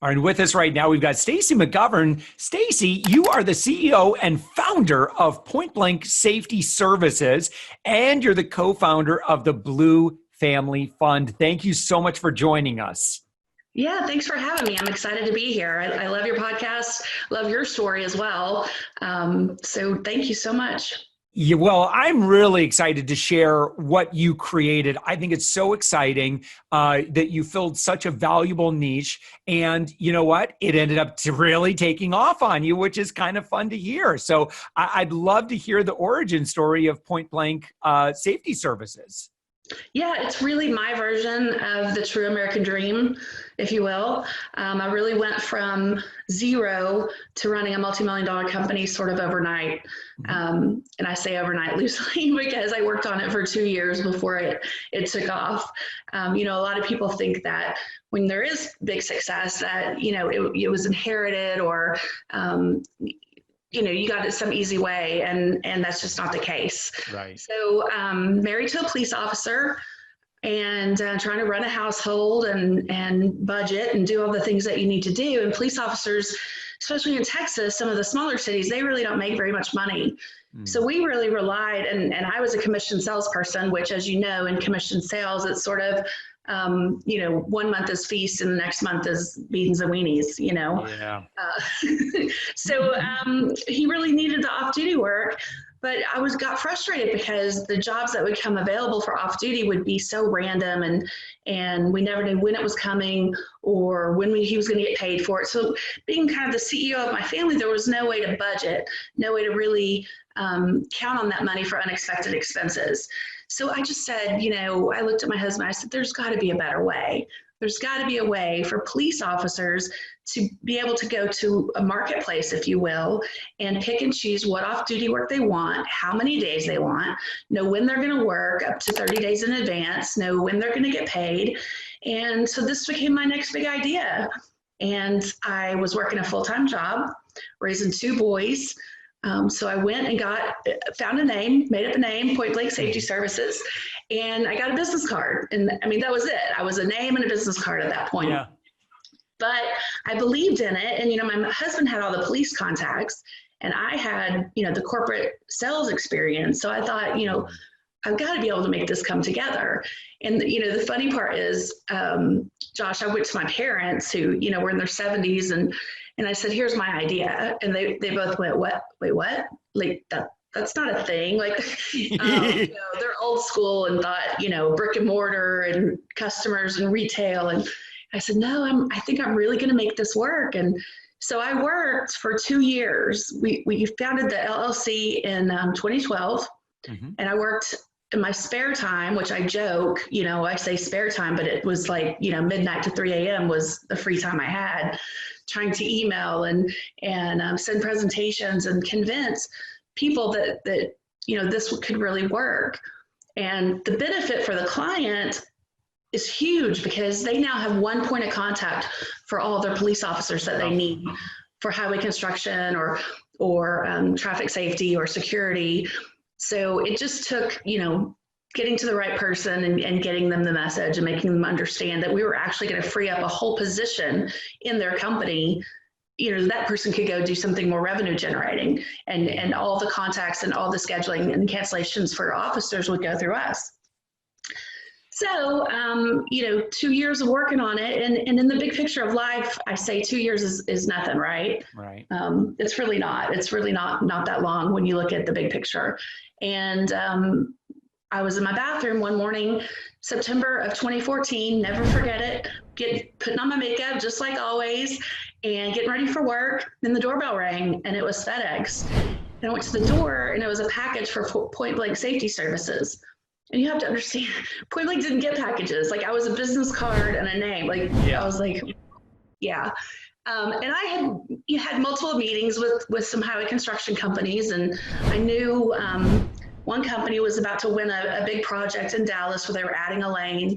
All right, and with us right now, we've got Stacey Magovern. Stacey, you are the CEO and founder of Point Blank Safety Services, and you're the co-founder of the Blue Family Fund. Thank you so much for joining us. Yeah, thanks for having me. I'm excited to be here. I love your podcast, love your story as well. So thank you so much. Yeah, well, I'm really excited to share what you created. I think it's so exciting that you filled such a valuable niche. And you know what? It ended up really taking off on you, which is kind of fun to hear. So I'd love to hear the origin story of Point Blank Safety Services. Yeah, it's really my version of the true American dream, if you will. I really went from zero to running a multi-million-dollar company sort of overnight. And I say overnight loosely because I worked on it for 2 years before it took off. A lot of people think that when there is big success that, it was inherited or, you got it some easy way, and that's just not the case. Right. So married to a police officer and trying to run a household and budget and do all the things that you need to do. And police officers, especially in Texas, some of the smaller cities, they really don't make very much money. So we really relied, and I was a commission salesperson, which, as you know, in commission sales, it's sort of, 1 month is feast and the next month is beans and weenies, Yeah. So he really needed the off-duty work, but I got frustrated because the jobs that would come available for off-duty would be so random, and we never knew when it was coming or when he was going to get paid for it. So being kind of the CEO of my family, there was no way to budget, no way to really count on that money for unexpected expenses. So I just said, I looked at my husband, I said, there's got to be a better way. There's got to be a way for police officers to be able to go to a marketplace, if you will, and pick and choose what off-duty work they want, how many days they want, know when they're going to work up to 30 days in advance, know when they're going to get paid. And so this became my next big idea. And I was working a full-time job, raising 2 boys. So I went and found a name, made up a name, Point Blank Safety Services, and I got a business card. And that was it. I was a name and a business card at that point. Yeah. But I believed in it. And, my husband had all the police contacts and I had, the corporate sales experience. So I thought, I've got to be able to make this come together. And, the funny part is, Josh, I went to my parents who, were in their 70s and I said, here's my idea. And they both went, what? Wait, what? Like that's not a thing. Like, they're old school and thought, brick and mortar and customers and retail. And I said, no, I think I'm really going to make this work. And so I worked for 2 years. We founded the LLC in 2012. And I worked in my spare time, which I joke, I say spare time, but it was like, midnight to 3 a.m. was the free time I had, trying to email and send presentations and convince people that this could really work. And the benefit for the client is huge because they now have one point of contact for all of their police officers that they need for highway construction or traffic safety or security. So it just took, getting to the right person and getting them the message and making them understand that we were actually going to free up a whole position in their company. That person could go do something more revenue generating, and all the contacts and all the scheduling and cancellations for officers would go through us. So, 2 years of working on it, and in the big picture of life, I say 2 years is nothing, right? Right. It's really not. It's really not that long when you look at the big picture. And I was in my bathroom one morning, September of 2014, never forget it, putting on my makeup just like always and getting ready for work. Then the doorbell rang and it was FedEx. And I went to the door and it was a package for Point Blank Safety Services. And you have to understand, Point Blank didn't get packages. Like I was a business card and a name. Like I was like, yeah. And I had multiple meetings with some highway construction companies, and I knew one company was about to win a big project in Dallas where they were adding a lane,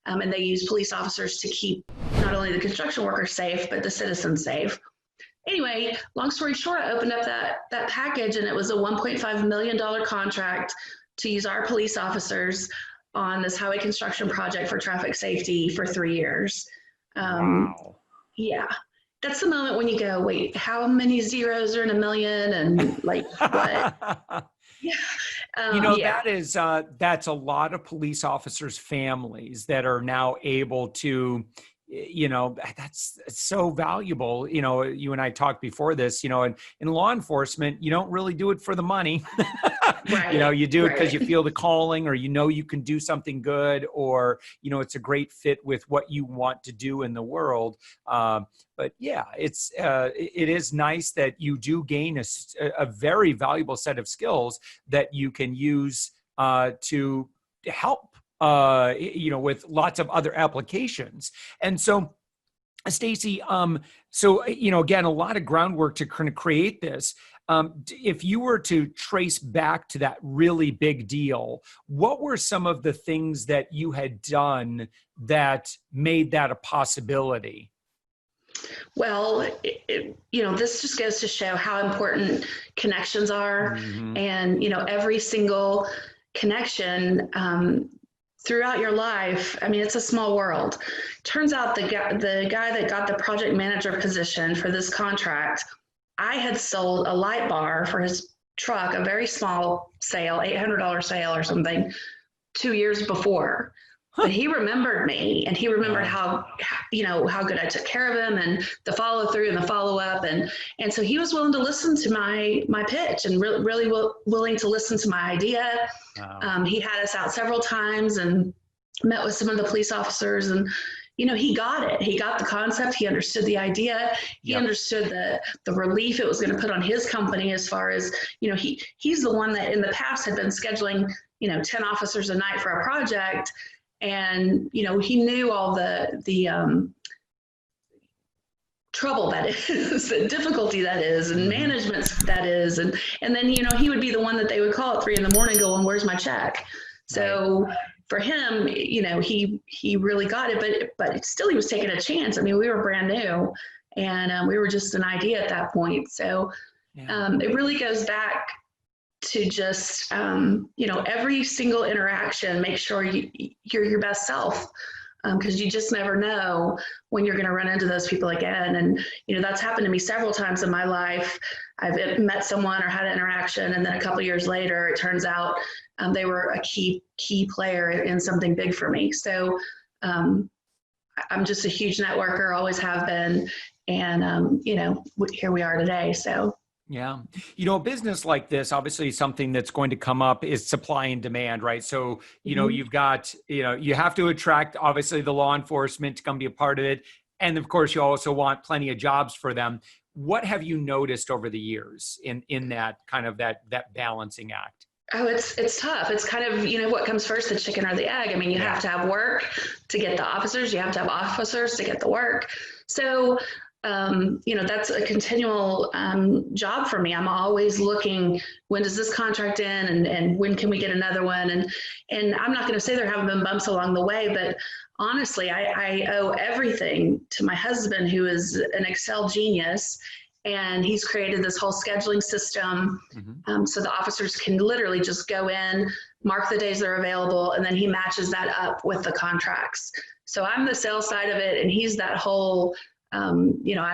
and they used police officers to keep not only the construction workers safe, but the citizens safe. Anyway, long story short, I opened up that package, and it was a $1.5 million contract to use our police officers on this highway construction project for traffic safety for 3 years. Wow. Yeah. that's the moment when you go, wait, how many zeros are in a million? And like, what? Yeah. Yeah. That is that's a lot of police officers' families that are now able to, that's so valuable. You and I talked before this, in law enforcement, you don't really do it for the money. Right. You do it because you Right. feel the calling, or you can do something good, or it's a great fit with what you want to do in the world. But yeah, it is nice that you do gain a very valuable set of skills that you can use to help with lots of other applications. And so, Stacey, again, a lot of groundwork to kind of create this. If you were to trace back to that really big deal, what were some of the things that you had done that made that a possibility? Well, this just goes to show how important connections are. Mm-hmm. And, every single connection throughout your life, I mean, it's a small world. Turns out the guy that got the project manager position for this contract, I had sold a light bar for his truck, a very small sale, $800 sale or something, 2 years before. But he remembered me, and he remembered how good I took care of him, and the follow through and the follow up, and so he was willing to listen to my pitch, and really willing to listen to my idea. Wow. He had us out several times and met with some of the police officers, and he got it. He got the concept. He understood the idea. He understood the relief it was going to put on his company, as far as he's the one that in the past had been scheduling 10 officers a night for a project. And, he knew all the trouble that is, the difficulty that is, and management that is. And then, he would be the one that they would call at 3 a.m. going, where's my check? So for him, he really got it, but still he was taking a chance. I mean, we were brand new, and we were just an idea at that point. So it really goes back to just, every single interaction, make sure you're your best self, because you just never know when you're going to run into those people again. And, that's happened to me several times in my life. I've met someone or had an interaction, and then a couple of years later, it turns out they were a key player in something big for me. So I'm just a huge networker, always have been. And, here we are today. So. Yeah. A business like this, obviously something that's going to come up is supply and demand, right? So, you've got, you have to attract, obviously, the law enforcement to come be a part of it. And of course, you also want plenty of jobs for them. What have you noticed over the years in that kind of that balancing act? Oh, it's tough. It's kind of, what comes first, the chicken or the egg? I mean, you have to have work to get the officers. You have to have officers to get the work. So, that's a continual job for me. I'm always looking, when does this contract end, and when can we get another one? And I'm not going to say there haven't been bumps along the way, but honestly, I owe everything to my husband, who is an Excel genius. And he's created this whole scheduling system, so the officers can literally just go in, mark the days they're available, and then he matches that up with the contracts. So I'm the sales side of it, and he's that whole, I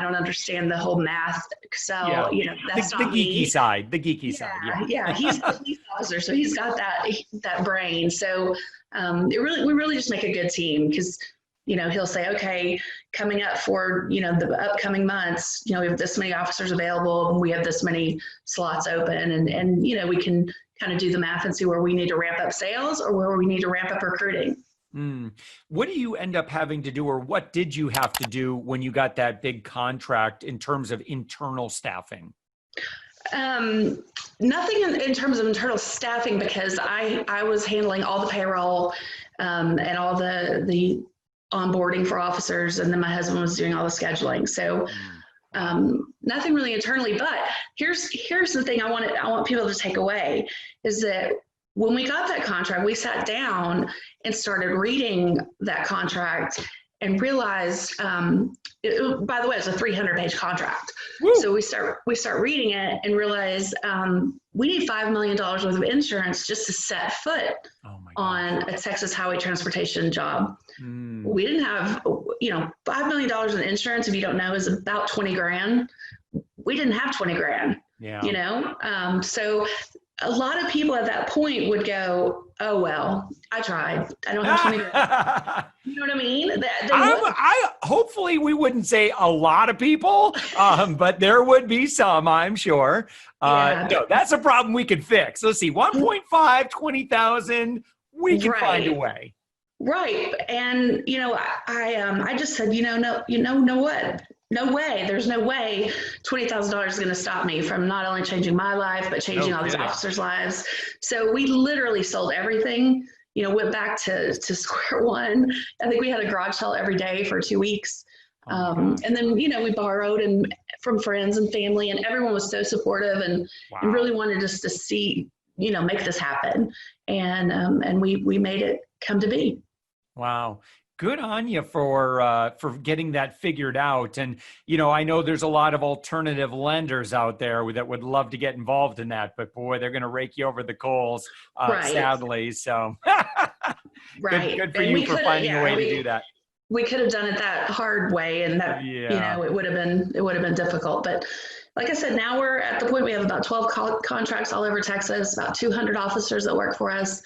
don't understand the whole math, Excel, that's the geeky side, side. Yeah, he's the police officer, so he's got that brain. So we really just make a good team, because he'll say, okay, coming up for, the upcoming months, we have this many officers available, and we have this many slots open, and we can kind of do the math and see where we need to ramp up sales or where we need to ramp up recruiting. What do you end up having to do, or what did you have to do when you got that big contract in terms of internal staffing? Nothing in terms of internal staffing, because I was handling all the payroll and all the onboarding for officers, and then my husband was doing all the scheduling. So nothing really internally. But here's the thing I want people to take away, is that when we got that contract, we sat down and started reading that contract and realized, by the way, it's a 300-page contract. Woo. So we start reading it and realize we need $5 million worth of insurance just to set foot on a Texas highway transportation job. We didn't have, $5 million in insurance, if you don't know, is about 20 grand. We didn't have 20 grand, so a lot of people at that point would go, oh, well, I tried. I don't have 20 grand. You know what I mean? Hopefully we wouldn't say a lot of people, but there would be some, I'm sure. No, that's a problem we could fix. Let's see, 1.5, 20,000, we can find a way. Right. And, I just said, no what? No way. There's no way $20,000 is going to stop me from not only changing my life, but changing all these officers' lives. So we literally sold everything, went back to square one. I think we had a garage sale every day for 2 weeks. And then, we borrowed from friends and family, and everyone was so supportive and really wanted us to see, make this happen. And we made it come to be. Wow. Good on you for getting that figured out. And, I know there's a lot of alternative lenders out there that would love to get involved in that, but boy, they're going to rake you over the coals, sadly. So good for you for finding a way to do that. We could have done it that hard way, and that, it would have been difficult. But like I said, now we're at the point we have about 12 contracts all over Texas, about 200 officers that work for us.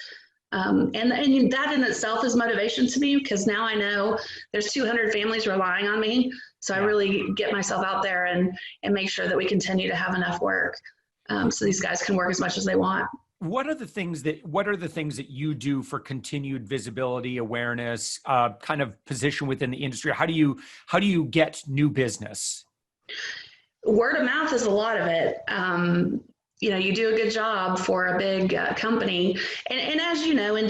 And that in itself is motivation to me, because now I know there's 200 families relying on me. So I really get myself out there and make sure that we continue to have enough work, so these guys can work as much as they want. What are the things that you do for continued visibility, awareness, kind of position within the industry? How do you get new business? Word of mouth is a lot of it. You do a good job for a big company. And as you know, in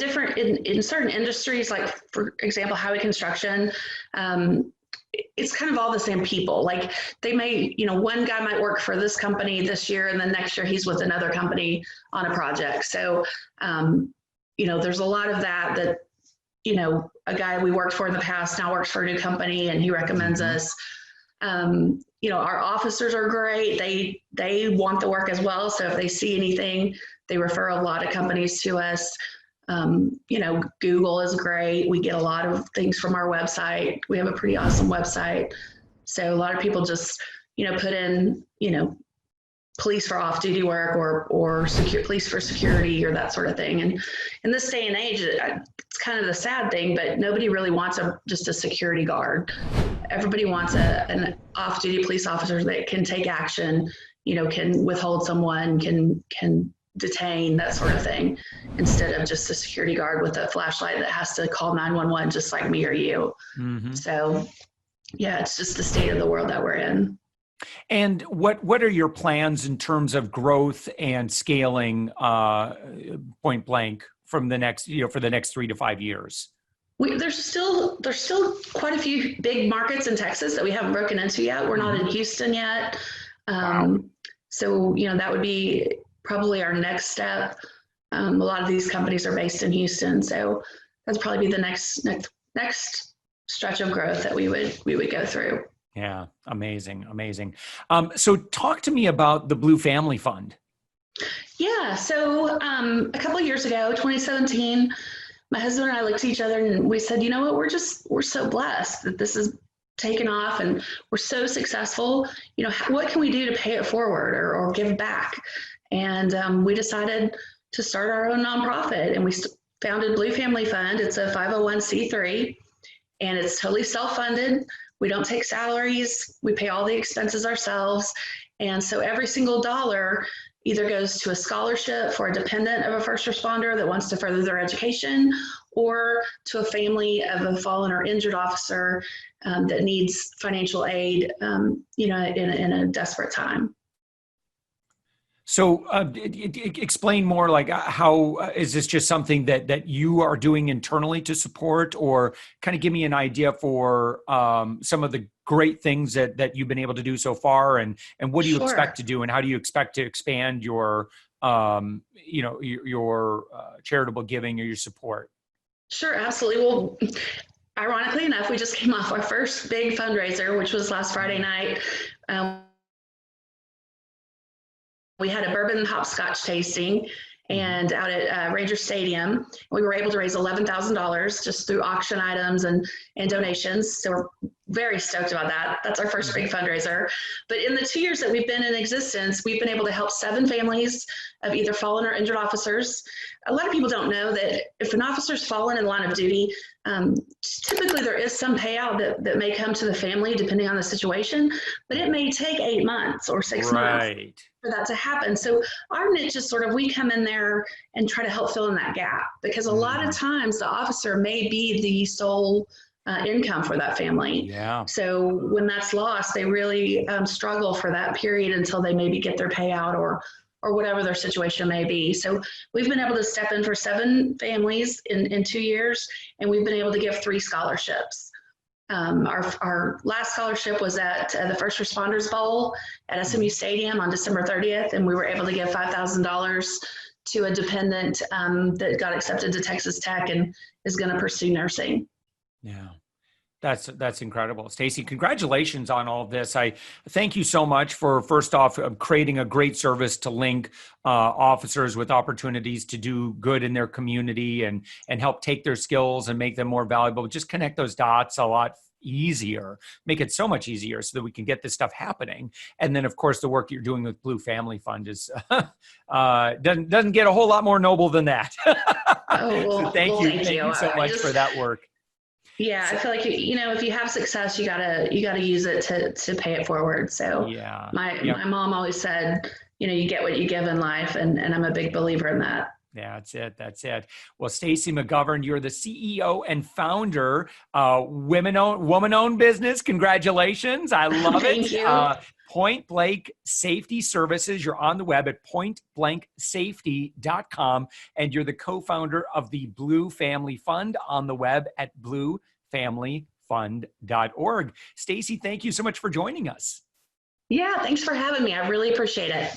certain industries, like for example, highway construction, it's kind of all the same people. Like they may, one guy might work for this company this year, and then next year he's with another company on a project. So, there's a lot of that, a guy we worked for in the past now works for a new company and he recommends us. Our officers are great. They want the work as well. So if they see anything, they refer a lot of companies to us. Google is great. We get a lot of things from our website. We have a pretty awesome website. So a lot of people just, put in, police for off-duty work or police for security or that sort of thing. And in this day and age, it's kind of the sad thing, but nobody really wants just a security guard. Everybody wants an off-duty police officer that can take action, can withhold someone, can detain, that sort of thing, instead of just a security guard with a flashlight that has to call 911 just like me or you. Mm-hmm. So yeah, it's just the state of the world that we're in. And what are your plans in terms of growth and scaling, point blank, from the next, for the next 3 to 5 years? There's still quite a few big markets in Texas that we haven't broken into yet. We're not in Houston yet. So, that would be probably our next step. A lot of these companies are based in Houston. So that's probably be the next stretch of growth that we would go through. Yeah. Amazing. So talk to me about the Blue Family Fund. Yeah. So a couple of years ago, 2017, my husband and I looked at each other and we said, you know what, we're so blessed that this is taken off and we're so successful. What can we do to pay it forward or give back? And we decided to start our own nonprofit, and we founded Blue Family Fund. It's a 501c3, and it's totally self-funded. We don't take salaries. We pay all the expenses ourselves. And so every single dollar either goes to a scholarship for a dependent of a first responder that wants to further their education, or to a family of a fallen or injured officer that needs financial aid, in a desperate time. So explain more, like how is this just something that you are doing internally to support, or kind of give me an idea for some of the great things that you've been able to do so far, and what do you expect to do, and how do you expect to expand your your charitable giving or your support? Sure, absolutely. Well, ironically enough, we just came off our first big fundraiser, which was last Friday night. We had a bourbon hopscotch tasting, and out at Ranger Stadium. We were able to raise $11,000 just through auction items and donations. So we're very stoked about that. That's our first big fundraiser. But in the 2 years that we've been in existence, we've been able to help 7 families of either fallen or injured officers. A lot of people don't know that if an officer's fallen in the line of duty, typically there is some payout that may come to the family depending on the situation, but it may take 8 months or 6 months for that to happen. So our niche is sort of, we come in there and try to help fill in that gap, because a lot of times the officer may be the sole income for that family. Yeah. So when that's lost, they really struggle for that period until they maybe get their payout or whatever their situation may be. So we've been able to step in for 7 families in 2 years, and we've been able to give 3 scholarships. Our last scholarship was at the First Responders Bowl at SMU Stadium on December 30th, and we were able to give $5,000 to a dependent that got accepted to Texas Tech and is going to pursue nursing. Yeah. That's incredible. Stacey, congratulations on all of this. I thank you so much for, first off, creating a great service to link officers with opportunities to do good in their community and help take their skills and make them more valuable. Just connect those dots a lot easier, make it so much easier so that we can get this stuff happening. And then, of course, the work you're doing with Blue Family Fund is doesn't get a whole lot more noble than that. So thank you so much for that work. Yeah, I feel like if you have success, you gotta use it to pay it forward. So yeah, my mom always said, you get what you give in life, and I'm a big believer in that. Yeah, that's it. Well, Stacey Magovern, you're the CEO and founder, woman-owned business. Congratulations. I love it. Thank you. Point Blank Safety Services. You're on the web at pointblanksafety.com, and you're the co-founder of the Blue Family Fund on the web at bluefamilyfund.org. Stacey, thank you so much for joining us. Yeah, thanks for having me. I really appreciate it.